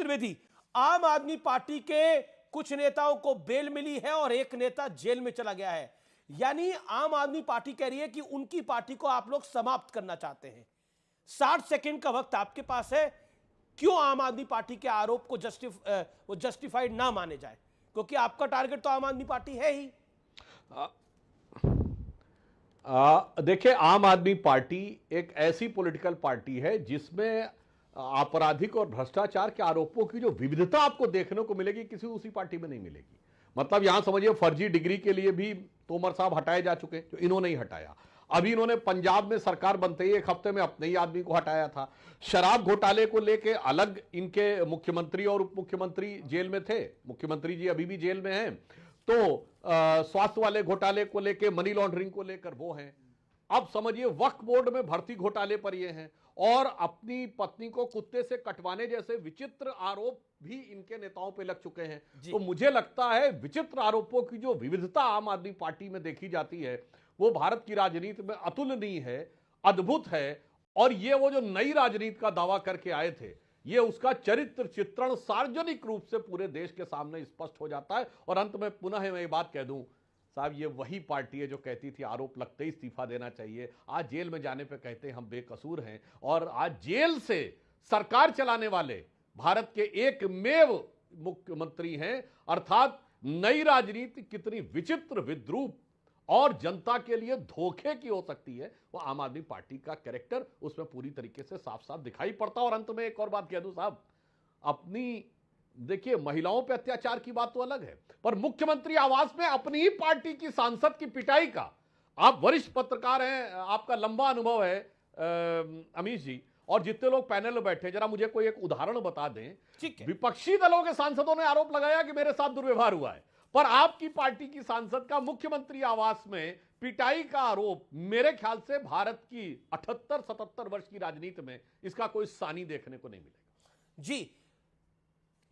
त्रिवेदी, आम आदमी पार्टी के कुछ नेताओं को बेल मिली है और एक नेता जेल में चला गया है, यानी आम आदमी पार्टी कह रही है कि उनकी पार्टी को आप लोग समाप्त करना चाहते हैं। 60 सेकंड का वक्त आपके पास है, क्यों आम आदमी पार्टी के आरोप को जस्टिफाइड ना माने जाए, क्योंकि आपका टारगेट तो आम आदमी पार्टी है ही। देखिए, आम आदमी पार्टी एक ऐसी पॉलिटिकल पार्टी है जिसमें आपराधिक और भ्रष्टाचार के आरोपों की जो विविधता आपको देखने को मिलेगी, किसी दूसरी पार्टी में नहीं मिलेगी। मतलब यहां समझिए, फर्जी डिग्री के लिए भी तोमर साहब हटाए जा चुके, जो इन्होंने ही हटाया। अभी इन्होंने पंजाब में सरकार बनते ही एक हफ्ते में अपने ही आदमी को हटाया था। शराब घोटाले को लेके अलग इनके मुख्यमंत्री और उप मुख्यमंत्री जेल में थे, मुख्यमंत्री जी अभी भी जेल में हैं। तो स्वास्थ्य वाले घोटाले को लेके, मनी लॉन्ड्रिंग को लेकर वो हैं। अब समझिए, वक्फ बोर्ड में भर्ती घोटाले पर ये हैं, और अपनी पत्नी को कुत्ते से कटवाने जैसे विचित्र आरोप भी इनके नेताओं पे लग चुके हैं। तो मुझे लगता है विचित्र आरोपों की जो विविधता आम आदमी पार्टी में देखी जाती है, वो भारत की राजनीति में अतुलनीय है, अद्भुत है। और ये वो जो नई राजनीति का दावा करके आए थे, ये उसका चरित्र चित्रण सार्वजनिक रूप से पूरे देश के सामने स्पष्ट हो जाता है। और अंत में पुनः मैं ये बात कह दूं साहब, ये वही पार्टी है जो कहती थी आरोप लगते ही इस्तीफा देना चाहिए, आज जेल में जाने पे कहते हैं हम बेकसूर हैं। और आज जेल से सरकार चलाने वाले भारत के एकमेव मुख्यमंत्री हैं। अर्थात नई राजनीति कितनी विचित्र, विद्रूप और जनता के लिए धोखे की हो सकती है, वो आम आदमी पार्टी का कैरेक्टर उसमें पूरी तरीके से साफ साफ दिखाई पड़ता। और अंत में एक और बात कह दूं साहब, अपनी देखिए, महिलाओं पे अत्याचार की बात तो अलग है, पर मुख्यमंत्री आवास में अपनी ही पार्टी की सांसद की पिटाई का, आप वरिष्ठ पत्रकार हैं, आपका लंबा अनुभव है अमीश जी, और जितने लोग पैनल में बैठे, जरा मुझे कोई एक उदाहरण बता दें। विपक्षी दलों के सांसदों ने आरोप लगाया कि मेरे साथ दुर्व्यवहार हुआ है, पर आपकी पार्टी की सांसद का मुख्यमंत्री आवास में पिटाई का आरोप, मेरे ख्याल से भारत की 78-77 वर्ष की राजनीति में इसका कोई सानी देखने को नहीं मिलेगा। जी,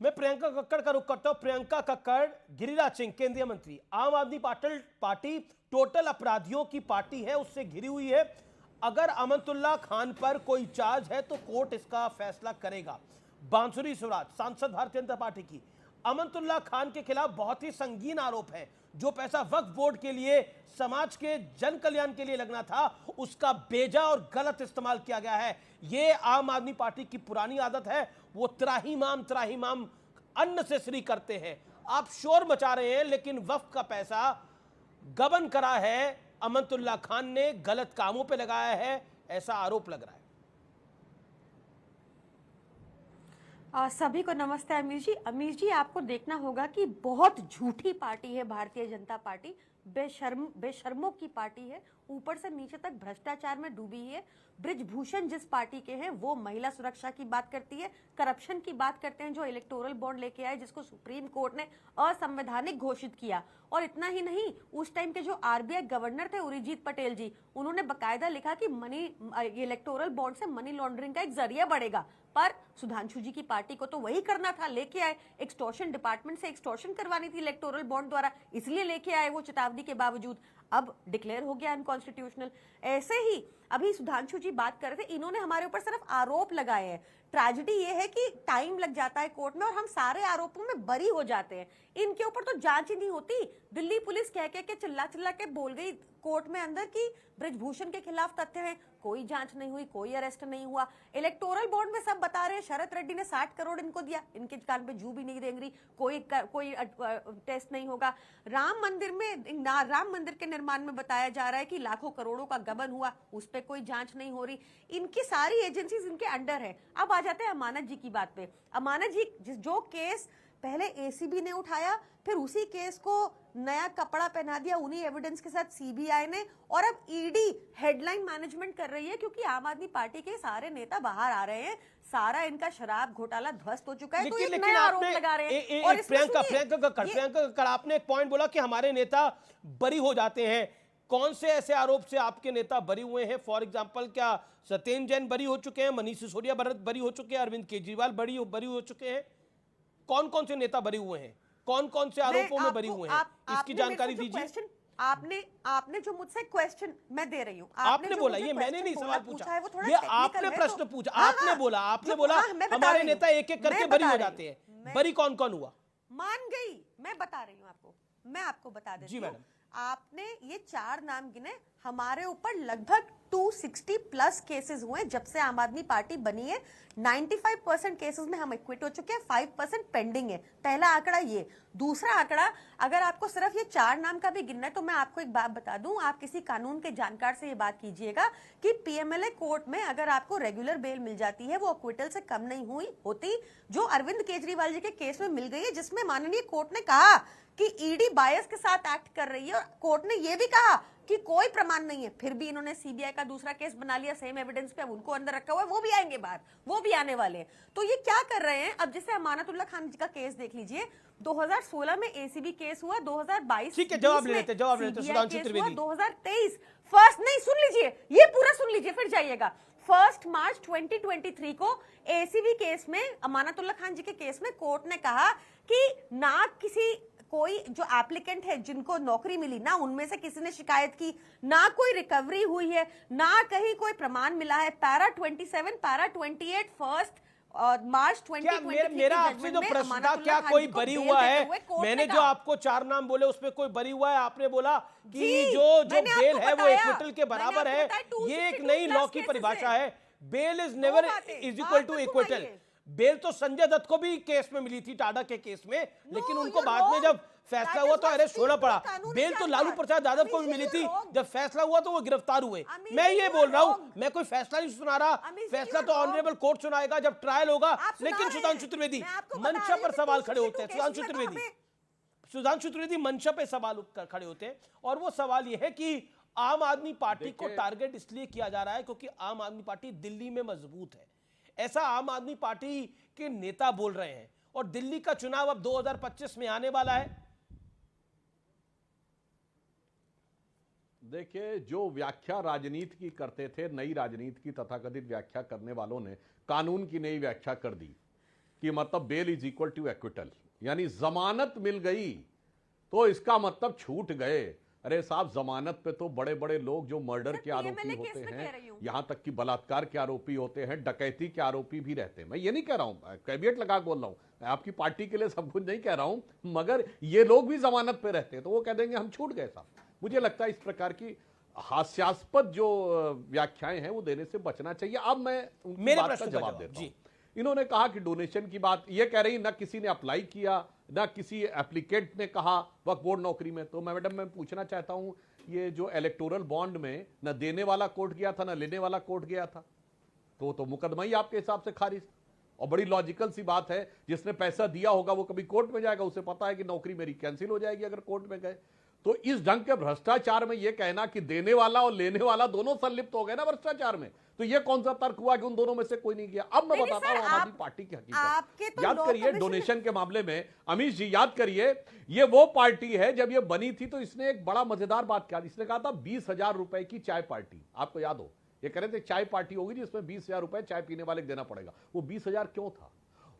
मैं प्रियंका कक्कड़ का रुख करता हूं। प्रियंका कक्कड़, गिरिराज सिंह केंद्रीय मंत्री, आम आदमी पार्टी टोटल अपराधियों की पार्टी है, उससे घिरी हुई है। अगर अमनतुल्लाह खान पर कोई चार्ज है तो कोर्ट इसका फैसला करेगा। बांसुरी स्वराज, सांसद भारतीय जनता पार्टी की, अमनतुल्लाह खान के खिलाफ बहुत ही संगीन आरोप है। जो पैसा वक्फ बोर्ड के लिए, समाज के जन कल्याण के लिए लगना था, उसका बेजा और गलत इस्तेमाल किया गया है। ये आम आदमी पार्टी की पुरानी आदत है, वो त्राहिमाम अन्न से श्री करते हैं। आप शोर मचा रहे हैं, लेकिन वक्फ का पैसा गबन करा है अमनतुल्लाह खान ने, गलत कामों पे लगाया है, ऐसा आरोप लग रहा है। सभी को नमस्ते अमीश जी। अमीश जी, आपको देखना होगा कि बहुत झूठी पार्टी है भारतीय जनता पार्टी, बेशर्मों की पार्टी है, ऊपर से नीचे तक भ्रष्टाचार में डूबी है। ब्रिजभूषण जिस पार्टी के हैं वो महिला सुरक्षा की बात करती है, करप्शन की बात करते हैं, जो इलेक्टोरल बॉन्ड लेके आए जिसको सुप्रीम कोर्ट ने असंवैधानिक घोषित किया। और इतना ही नहीं, उस टाइम के जो आरबीआई गवर्नर थे उर्जित पटेल जी, उन्होंने बकायदा लिखा कि इलेक्टोरल बॉन्ड से मनी लॉन्ड्रिंग का एक जरिया बढ़ेगा। पर सुधांशु जी की पार्टी को तो वही करना था, लेके आए, एक्सटॉर्शन डिपार्टमेंट से एक्सटॉर्शन करवानी थी इलेक्टोरल बॉन्ड द्वारा, इसलिए लेके आए वो चेतावनी के बावजूद। अब डिक्लेयर हो गया अनकॉन्स्टिट्यूशनल। ऐसे ही अभी सुधांशु जी बात कर रहे थे, इन्होंने हमारे ऊपर सिर्फ आरोप लगाए हैं। ट्रेजेडी ये है कि टाइम लग जाता है कोर्ट में और हम सारे आरोपों में बरी हो जाते हैं। इनके ऊपर तो जांच ही नहीं होती। दिल्ली पुलिस कह के चिल्ला के बोल गई कोर्ट में अंदर कि ब्रिजभूषण के खिलाफ तथ्य है, कोई जांच नहीं हुई, कोई अरेस्ट नहीं हुआ। इलेक्टोरल बॉन्ड में सब बता रहे हैं शरद रेड्डी ने 60 करोड़ इनको दिया, इनके कान पे जू भी नहीं देंगी, कोई टेस्ट नहीं होगा। राम मंदिर के निर्माण में बताया जा रहा है कि लाखों करोड़ों का गबन हुआ, उस पर कोई जांच नहीं हो रही। इनकी सारी एजेंसीज इनके अंडर है। अब आ जाते हैं अमानत जी की बात पे। अमानत जी जो केस पहले एसीबी ने उठाया, फिर उसी केस को नया कपड़ा पहना दिया उन्हीं एविडेंस के साथ सीबीआई ने, और अब ईडी हेडलाइन मैनेजमेंट कर रही है क्योंकि आम आदमी पार्टी के सारे नेता बाहर आ रहे हैं, सारा इनका शराब घोटाला ध्वस्त हो चुका है। तो एक नया आरोप लगा रहे हैं। और प्रियंका कक्कड़, आपने एक पॉइंट बोला कि हमारे नेता बरी हो जाते हैं। कौन से ऐसे आरोप से आपके नेता बरी हुए हैं? फॉर एग्जांपल, क्या सत्येंद्र जैन बरी हो चुके हैं, मनीष सिसोदिया बरी हो चुके हैं, अरविंद केजरीवाल बरी हो चुके हैं? कौन कौन से नेता बरी हुए हैं, कौन कौन से आरोपों में बरी हुए हैं, इसकी जानकारी दीजिए। आपने जो मुझसे क्वेश्चन मैं दे रही हूँ, आपने बोला, ये मैंने नहीं सवाल पूछा है, वो थोड़ा ये technical आपने है, प्रश्न तो- पूछा, हाँ, आपने हाँ, बोला, आपने जो- बोला हाँ, मैं बता हमारे रही नेता हूँ, एक एक करके मैं बरी बता हो रही जाते हैं, हूँ, बरी कौन कौन हुआ? मान गई, मैं बता रही हूँ आपको, मैं आपको बता देती जी हूँ। मैडम। आपने ये 4 नाम गिने, हमारे ऊपर लगभग 260 प्लस केसेस हुए जब से आम आदमी पार्टी बनी है। 95% केसेस में हम एक्विट हो चुके हैं, 5% पेंडिंग है। पहला आंकड़ा ये। दूसरा आंकड़ा, अगर आपको सिर्फ ये 4 नाम का भी गिनना है तो मैं आपको एक बात बता दूं, आप किसी कानून के जानकार से ये बात कीजिएगा कि पीएमएलए कोर्ट में अगर आपको रेगुलर बेल मिल जाती है, वो अक्विटल से कम नहीं हुई होती, जो अरविंद केजरीवाल जी के केस में मिल गई है, जिसमें माननीय कोर्ट ने कहा कि ईडी बायस के साथ एक्ट कर रही है, और कोर्ट ने यह भी कहा कि कोई प्रमाण नहीं है। फिर भी इन्होंने सीबीआई का दूसरा केस बना लिया सेम एविडेंस पे, अब उनको अंदर रखा हुआ है, वो भी आएंगे बाहर, वो भी आने वाले हैं। तो ये क्या कर रहे हैं? अब जैसे अमानतुल्लाह खान जी का केस देख लीजिए, 2016 में एसीबी केस हुआ, 2022 ठीक है, जवाब ले लेते, जवाब ले लेते, सुधांशु त्रिवेदी। 2023 फर्स्ट, नहीं सुन लीजिए, ये पूरा सुन लीजिए फिर जाइएगा। 1 मार्च 2023 को एसीबी केस में, अमानतुल्लाह खान जी के केस में, कोर्ट ने कहा कि ना किसी कोई जो एप्लीकेंट है जिनको नौकरी मिली, ना उनमें से किसी ने शिकायत की, ना कोई रिकवरी हुई है, ना कहीं कोई प्रमाण मिला है। पैरा 27, पैरा 28 1 मार्च 2023 मेरा आपसे जो प्रश्न था, क्या कोई बरी हुआ है? मैंने जो आपको 4 नाम बोले उसमें कोई बरी हुआ है? आपने बोला कि जो बेल है वो इक्विटल के बराबर है। ये एक नई लॉ की परिभाषा है, bail is never is equal to acquittal. Bail तो संजय दत्त को भी केस में मिली थी, टाडा के केस में, लेकिन उनको बाद में जब फैसला हुआ तो अरेस्ट होना पड़ा। बेल तो लालू प्रसाद यादव को भी मिली थी, जब फैसला हुआ तो वो गिरफ्तार हुए। मैं ये बोल रहा हूं, मैं कोई फैसला नहीं सुना रहा, फैसला तो ऑनरेबल कोर्ट सुनाएगा जब ट्रायल होगा। लेकिन सुधांशु त्रिवेदी मंचा पर सवाल खड़े होते हैं, सुधांशु त्रिवेदी मंचा पे सवाल खड़े होते हैं, और वो सवाल ये है कि आम आदमी पार्टी को टारगेट इसलिए किया जा रहा है क्योंकि आम आदमी पार्टी दिल्ली में मजबूत है, ऐसा आम आदमी पार्टी के नेता बोल रहे हैं, और दिल्ली का चुनाव अब 2025 में आने वाला है। देखिए, जो व्याख्या राजनीति की करते थे, नई राजनीति की तथाकथित व्याख्या करने वालों ने कानून की नई व्याख्या कर दी कि मतलब bail is equal to acquittal, यानी जमानत मिल गई तो इसका मतलब छूट गए। अरे साहब, जमानत पे तो बड़े बड़े लोग जो मर्डर के आरोपी होते हैं, यहां तक कि बलात्कार के आरोपी होते हैं, डकैती के आरोपी भी रहते हैं। मैं ये नहीं कह रहा हूं, कैविएट लगा बोल रहा हूं, मैं आपकी पार्टी के लिए सब कुछ नहीं कह रहा हूं, मगर ये लोग भी जमानत पे रहते हैं तो वो कह देंगे हम छूट गए साहब। मुझे लगता है इस प्रकार की हास्यास्पद जो व्याख्याएं हैं वो देने से बचना चाहिए। अब मैं मेरे बात प्रश्न का का जवाब जवाब देता जी। हूं। इन्होंने कहा कि डोनेशन की बात, ये कह रही ना किसी ने अप्लाई किया, ना किसी एप्लीकेंट ने कहा वक्फ बोर्ड नौकरी में। तो मैडम मैं पूछना चाहता हूं, ये जो इलेक्टोरल बॉन्ड में न देने वाला कोर्ट गया था ना लेने वाला कोर्ट गया था, तो मुकदमा ही आपके हिसाब से खारिज। और बड़ी लॉजिकल सी बात है, जिसने पैसा दिया होगा वो कभी कोर्ट में जाएगा, उसे पता है कि नौकरी मेरी कैंसिल हो जाएगी अगर कोर्ट में गए। तो इस ढंग के भ्रष्टाचार में यह कहना कि देने वाला और लेने वाला दोनों संलिप्त हो गए ना भ्रष्टाचार में, तो ये कौन सा तर्क हुआ कि उन दोनों में से कोई नहीं गया? अब मैं बताता हूं आम आदमी पार्टी की हकीकत। याद करिए डोनेशन के मामले में, अमीश जी याद करिए, ये वो पार्टी है जब ये बनी थी तो इसने एक बड़ा मजेदार बात किया। इसने कहा था 20,000 रुपए की चाय पार्टी, आपको याद हो, ये कह रहे थे चाय पार्टी होगी जिसमें 20,000 रुपए चाय पीने वाले को देना पड़ेगा। वो 20,000 क्यों था?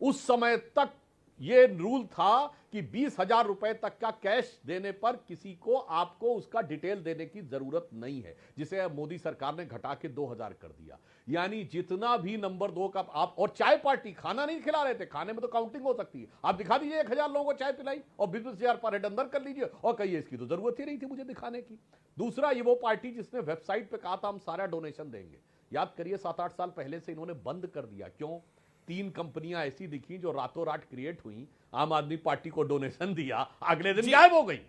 उस समय तक ये रूल था कि 20,000 रुपए तक का कैश देने पर किसी को आपको उसका डिटेल देने की जरूरत नहीं है, जिसे मोदी सरकार ने घटा के 2,000 कर दिया। यानी जितना भी नंबर 2 का आप, और चाय पार्टी खाना नहीं खिला रहे थे, खाने में तो काउंटिंग हो सकती है, आप दिखा दीजिए 1,000 लोगों को चाय पिलाई और 20,000 पर हेड अंदर कर लीजिए और कहिए इसकी तो जरूरत ही नहीं थी मुझे दिखाने की। दूसरा, ये वो पार्टी जिसने वेबसाइट पे कहा था हम सारा डोनेशन देंगे, याद करिए 7-8 साल पहले से इन्होंने बंद कर दिया। क्यों? 3 कंपनियां ऐसी दिखी जो रातों रात क्रिएट हुई, आम आदमी पार्टी को डोनेशन दिया, अगले दिन गायब हो गई।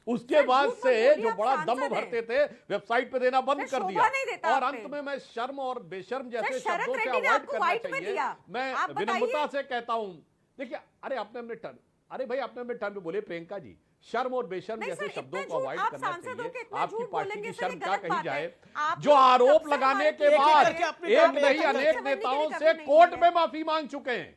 उसके बाद से जो बड़ा दम भरते थे वेबसाइट पे देना बंद कर दिया। और अंत में मैं शर्म और बेशर्म जैसे शब्दों से अवॉइड करना चाहिए, मैं विनम्रता से कहता हूं, देखिए अरे आपने अपने टर्न, अरे भाई आपने अपने टर्न पे बोले प्रियंका जी, शर्म और बेशर्म जैसे शब्दों को अवॉइड करना चाहिए। आपकी पार्टी की शर्म क्या कही जाए, जो आरोप लगाने के बाद एक नहीं अनेक नेताओं से कोर्ट में माफी मांग चुके हैं।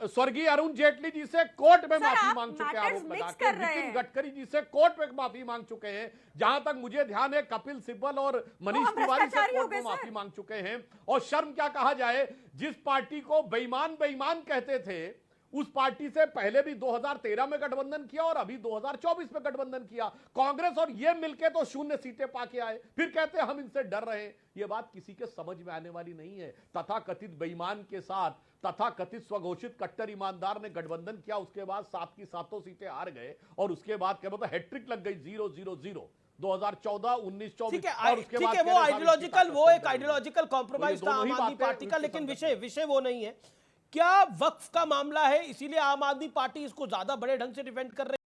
स्वर्गीय अरुण जेटली जी से कोर्ट में माफी मांग चुके हैं आरोप लगा के, नितिन गडकरी जी से कोर्ट में माफी मांग चुके हैं, जहां तक मुझे ध्यान है कपिल सिब्बल और मनीष तिवारी से कोर्ट में माफी मांग चुके हैं। और शर्म क्या कहा जाए, जिस पार्टी को बेईमान बेईमान कहते थे उस पार्टी से पहले भी 2013 में गठबंधन किया और अभी 2024 में गठबंधन किया। कांग्रेस और ये मिलके तो 0 सीटें पाके आए, फिर कहते हैं हम इनसे डर रहे हैं। ये बात किसी के समझ में आने वाली नहीं है। तथाकथित बेईमान के साथ तथाकथित स्वघोषित कट्टर ईमानदार ने गठबंधन किया, उसके बाद 7 की 7 सीटें हार गए और उसके बाद क्या बोलते हैट्रिक लग गई 0-0-0 2014, 19, 24। ठीक है, वो आइडियोलॉजिकल, वो एक आइडियोलॉजिकल कॉम्प्रोमाइज था आम आदमी पार्टी का, लेकिन विषय वो नहीं है। क्या वक्फ का मामला है इसीलिए आम आदमी पार्टी इसको ज्यादा बड़े ढंग से डिफेंड कर रही है?